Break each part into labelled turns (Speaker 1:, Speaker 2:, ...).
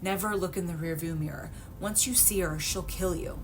Speaker 1: Never look in the rearview mirror. Once you see her, she'll kill you.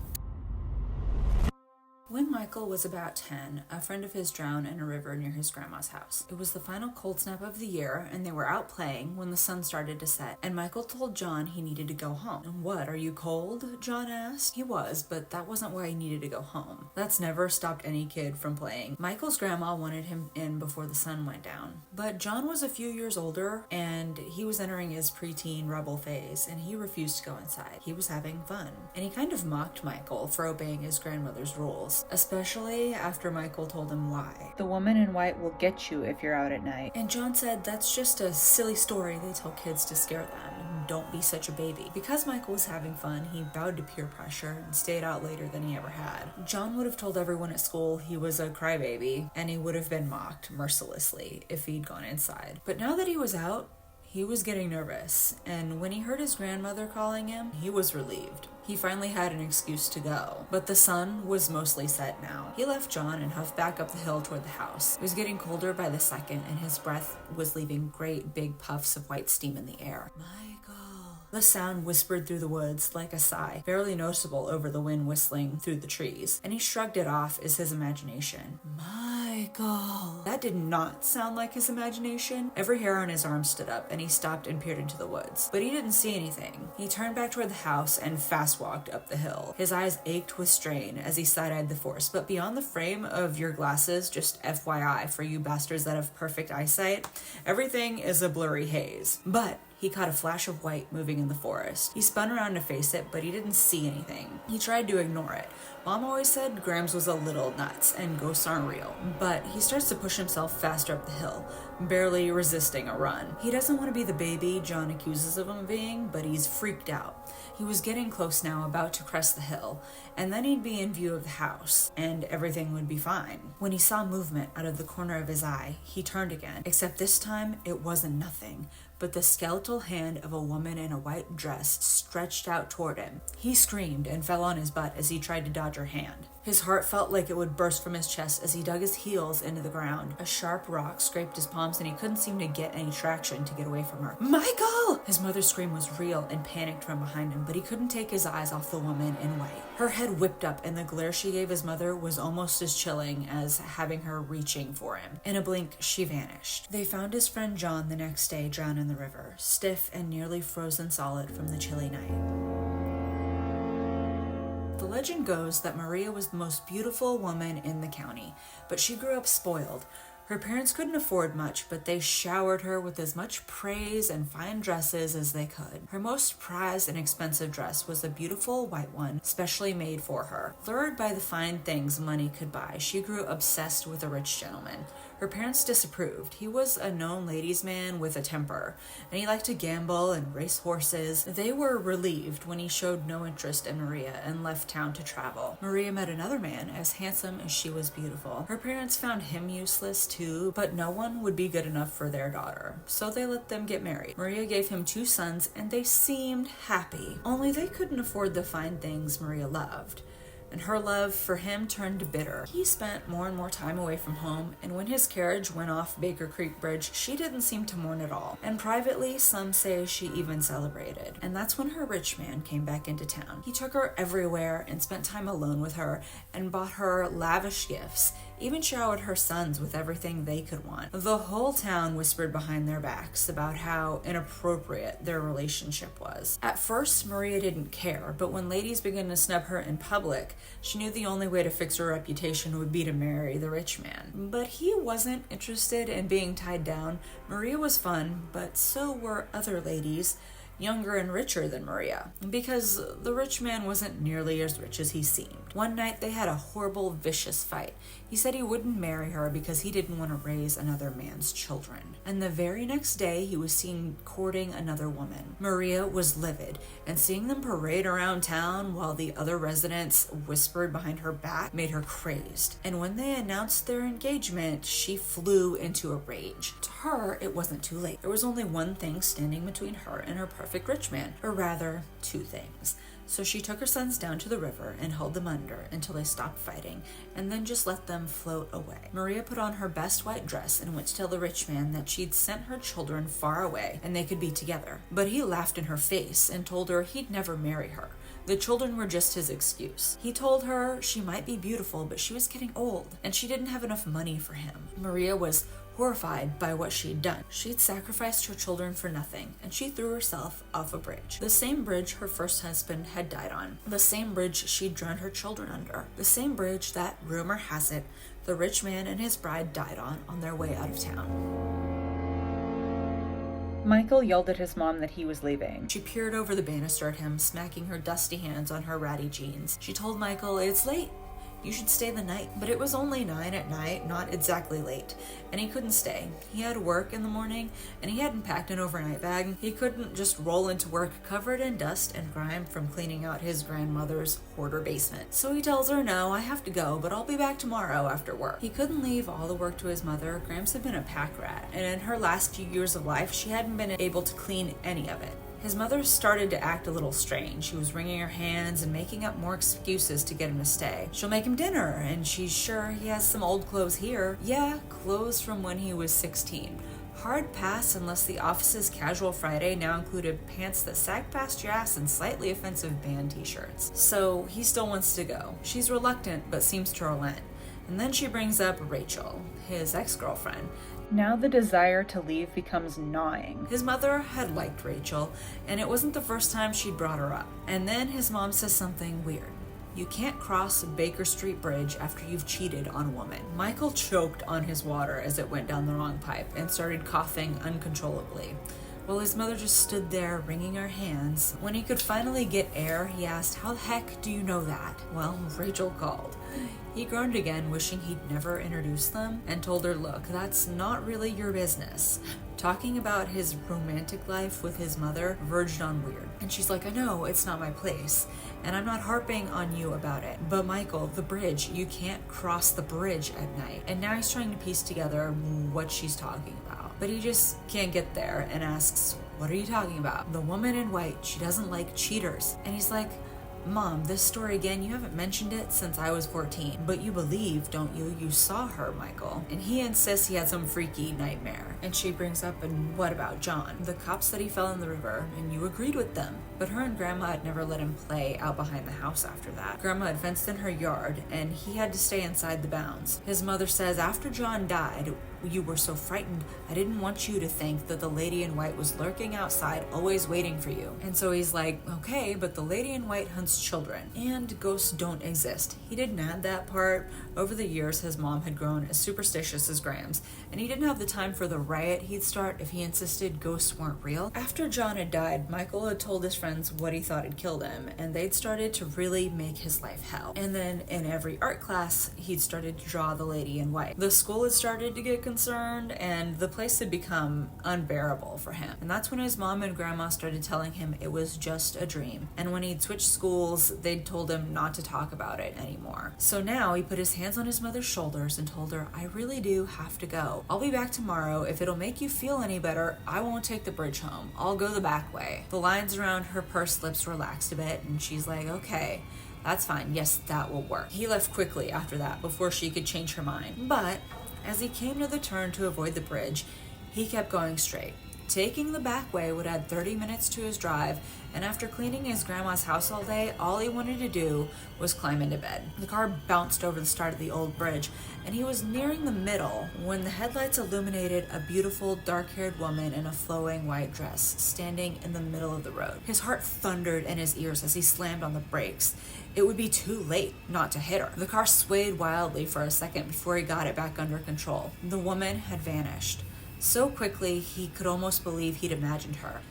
Speaker 1: When Michael was about 10, a friend of his drowned in a river near his grandma's house. It was the final cold snap of the year, and they were out playing when the sun started to set, and Michael told John he needed to go home. "And what, are you cold?" John asked. He was, but that wasn't why he needed to go home. That's never stopped any kid from playing. Michael's grandma wanted him in before the sun went down. But John was a few years older, and he was entering his preteen rebel phase, and he refused to go inside. He was having fun. And he kind of mocked Michael for obeying his grandmother's rules, especially after Michael told him why. "The woman in white will get you if you're out at night." And John said that's just a silly story they tell kids to scare them. Don't be such a baby. Because Michael was having fun, he bowed to peer pressure and stayed out later than he ever had. John would have told everyone at school he was a crybaby, and he would have been mocked mercilessly if he'd gone inside. But now that he was out, he was getting nervous, and when he heard his grandmother calling him, he was relieved. He finally had an excuse to go, but the sun was mostly set now. He left John and huffed back up the hill toward the house. It was getting colder by the second, and his breath was leaving great big puffs of white steam in the air. Michael. The sound whispered through the woods like a sigh, barely noticeable over the wind whistling through the trees, and he shrugged it off as his imagination. Michael. That did not sound like his imagination. Every hair on his arm stood up, and he stopped and peered into the woods. But he didn't see anything. He turned back toward the house and fast walked up the hill. His eyes ached with strain as he side-eyed the forest, but beyond the frame of your glasses, just FYI for you bastards that have perfect eyesight, everything is a blurry haze. But he caught a flash of white moving in the forest. He spun around to face it, but he didn't see anything. He tried to ignore it. Mom always said Grams was a little nuts and ghosts aren't real. But he starts to push himself faster up the hill, barely resisting a run. He doesn't want to be the baby John accuses of him being, but he's freaked out. He was getting close now, about to crest the hill, and then he'd be in view of the house, and everything would be fine. When he saw movement out of the corner of his eye, he turned again, except this time it wasn't nothing, but the skeletal hand of a woman in a white dress stretched out toward him. He screamed and fell on his butt as he tried to dodge her hand. His heart felt like it would burst from his chest as he dug his heels into the ground. A sharp rock scraped his palms and he couldn't seem to get any traction to get away from her. "Michael!" His mother's scream was real and panicked from behind him, but he couldn't take his eyes off the woman in white. Her head whipped up and the glare she gave his mother was almost as chilling as having her reaching for him. In a blink, she vanished. They found his friend John the next day drowned in the river, stiff and nearly frozen solid from the chilly night. The legend goes that Maria was the most beautiful woman in the county, but she grew up spoiled. Her parents couldn't afford much, but they showered her with as much praise and fine dresses as they could. Her most prized and expensive dress was a beautiful white one, specially made for her. Lured by the fine things money could buy, she grew obsessed with a rich gentleman. Her parents disapproved. He was a known ladies' man with a temper, and he liked to gamble and race horses. They were relieved when he showed no interest in Maria and left town to travel. Maria met another man as handsome as she was beautiful. Her parents found him useless too, but no one would be good enough for their daughter, so they let them get married. Maria gave him 2 sons, and they seemed happy. Only they couldn't afford the fine things Maria loved, and her love for him turned bitter. He spent more and more time away from home, and when his carriage went off Baker Creek Bridge, she didn't seem to mourn at all. And privately, some say she even celebrated. And that's when her rich man came back into town. He took her everywhere and spent time alone with her and bought her lavish gifts, even showered her sons with everything they could want. The whole town whispered behind their backs about how inappropriate their relationship was. At first, Maria didn't care, but when ladies began to snub her in public, she knew the only way to fix her reputation would be to marry the rich man. But he wasn't interested in being tied down. Maria was fun, but so were other ladies, younger and richer than Maria, because the rich man wasn't nearly as rich as he seemed. One night they had a horrible, vicious fight. He said he wouldn't marry her because he didn't want to raise another man's children. And the very next day he was seen courting another woman. Maria was livid, and seeing them parade around town while the other residents whispered behind her back made her crazed. And when they announced their engagement, she flew into a rage. To her, it wasn't too late. There was only one thing standing between her and her perfect perfect rich man, or rather, two things. So she took her sons down to the river and held them under until they stopped fighting, and then just let them float away. Maria put on her best white dress and went to tell the rich man that she'd sent her children far away and they could be together. But he laughed in her face and told her he'd never marry her. The children were just his excuse. He told her she might be beautiful, but she was getting old, and she didn't have enough money for him. Maria was horrified by what she'd done. She'd sacrificed her children for nothing, and she threw herself off a bridge. The same bridge her first husband had died on. The same bridge she'd drowned her children under. The same bridge that, rumor has it, the rich man and his bride died on their way out of town.
Speaker 2: Michael yelled at his mom that he was leaving.
Speaker 1: She peered over the banister at him, smacking her dusty hands on her ratty jeans. She told Michael, "It's late. You should stay the night." But it was only 9 at night, not exactly late, and he couldn't stay. He had work in the morning, and he hadn't packed an overnight bag. He couldn't just roll into work covered in dust and grime from cleaning out his grandmother's hoarder basement. So he tells her, "No, I have to go, but I'll be back tomorrow after work." He couldn't leave all the work to his mother. Grams had been a pack rat, and in her last few years of life, she hadn't been able to clean any of it. His mother started to act a little strange. She was wringing her hands and making up more excuses to get him to stay. She'll make him dinner, and she's sure he has some old clothes here. Yeah, clothes from when he was 16. Hard pass unless the office's casual Friday now included pants that sagged past your ass and slightly offensive band t-shirts. So he still wants to go. She's reluctant, but seems to relent. And then she brings up Rachel, his ex-girlfriend.
Speaker 2: Now the desire to leave becomes gnawing.
Speaker 1: His mother had liked Rachel, and it wasn't the first time she'd brought her up. And then his mom says something weird. You can't cross Baker Street Bridge after you've cheated on a woman. Michael choked on his water as it went down the wrong pipe and started coughing uncontrollably, while his mother just stood there wringing her hands. When he could finally get air, he asked, "How the heck do you know that?" Well, Rachel called. He groaned again, wishing he'd never introduced them, and told her, "Look, that's not really your business." Talking about his romantic life with his mother verged on weird. And she's like, "I know, it's not my place, and I'm not harping on you about it. But Michael, the bridge, you can't cross the bridge at night." And now he's trying to piece together what she's talking about. But he just can't get there and asks, "What are you talking about?" "The woman in white, she doesn't like cheaters." And he's like, "Mom, this story again, you haven't mentioned it since I was 14. But you believe, don't you? You saw her, Michael." And he insists he had some freaky nightmare. And she brings up, "And what about John?" "The cop said he fell in the river, and you agreed with them." But her and Grandma had never let him play out behind the house after that. Grandma had fenced in her yard, and he had to stay inside the bounds. His mother says, "After John died, you were so frightened, I didn't want you to think that the lady in white was lurking outside, always waiting for you." And so he's like, "Okay, but the lady in white hunts children, and ghosts don't exist." He didn't add that part. Over the years, his mom had grown as superstitious as Grams, and he didn't have the time for the riot he'd start if he insisted ghosts weren't real. After John had died, Michael had told his friends what he thought had killed him, and they'd started to really make his life hell. And then in every art class, he'd started to draw the lady in white. The school had started to get concerned, and the place had become unbearable for him. And that's when his mom and Grandma started telling him it was just a dream. And when he'd switched schools, they'd told him not to talk about it anymore. So now he put his hands on his mother's shoulders and told her, "I really do have to go. I'll be back tomorrow. If it'll make you feel any better, I won't take the bridge home. I'll go the back way." The lines around her pursed lips relaxed a bit, and she's like, "Okay, that's fine. Yes, that will work." He left quickly after that, before she could change her mind. But as he came to the turn to avoid the bridge, he kept going straight. Taking the back way would add 30 minutes to his drive, and after cleaning his grandma's house all day, all he wanted to do was climb into bed. The car bounced over the start of the old bridge, and he was nearing the middle when the headlights illuminated a beautiful, dark-haired woman in a flowing white dress standing in the middle of the road. His heart thundered in his ears as he slammed on the brakes. It would be too late not to hit her. The car swayed wildly for a second before he got it back under control. The woman had vanished. So quickly, he could almost believe he'd imagined her.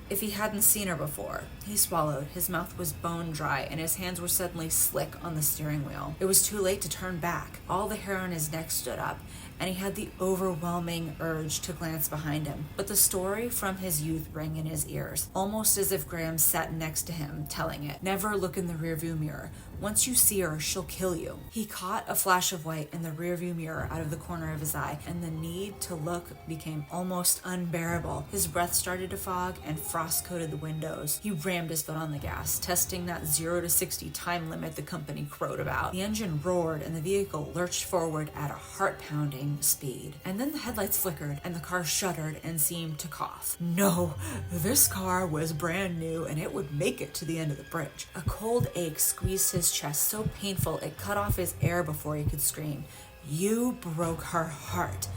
Speaker 1: If he hadn't seen her before, he swallowed. His mouth was bone dry, and his hands were suddenly slick on the steering wheel. It was too late to turn back. All the hair on his neck stood up, and he had the overwhelming urge to glance behind him. But the story from his youth rang in his ears, almost as if Graham sat next to him, telling it. Never look in the rearview mirror. Once you see her, she'll kill you. He caught a flash of white in the rearview mirror out of the corner of his eye, and the need to look became almost unbearable. His breath started to fog, and frost-coated the windows. He rammed his foot on the gas, testing that 0 to 60 time limit the company crowed about. The engine roared and the vehicle lurched forward at a heart-pounding speed. And then the headlights flickered and the car shuddered and seemed to cough. No, this car was brand new and it would make it to the end of the bridge. A cold ache squeezed his chest so painful it cut off his air before he could scream. You broke her heart.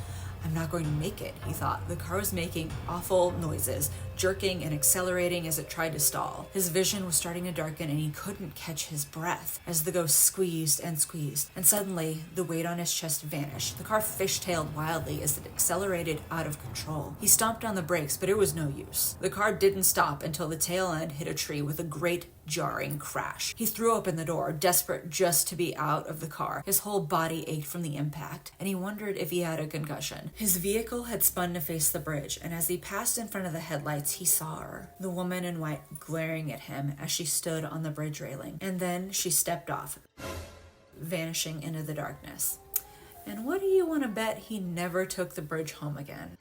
Speaker 1: I'm not going to make it, he thought. The car was making awful noises, jerking and accelerating as it tried to stall. His vision was starting to darken and he couldn't catch his breath as the ghost squeezed and squeezed. And suddenly, the weight on his chest vanished. The car fishtailed wildly as it accelerated out of control. He stomped on the brakes, but it was no use. The car didn't stop until the tail end hit a tree with a great jarring crash. He threw open the door, desperate just to be out of the car. His whole body ached from the impact, and he wondered if he had a concussion. His vehicle had spun to face the bridge, and as he passed in front of the headlights, he saw her, the woman in white, glaring at him as she stood on the bridge railing. And then she stepped off, vanishing into the darkness. And what do you want to bet he never took the bridge home again?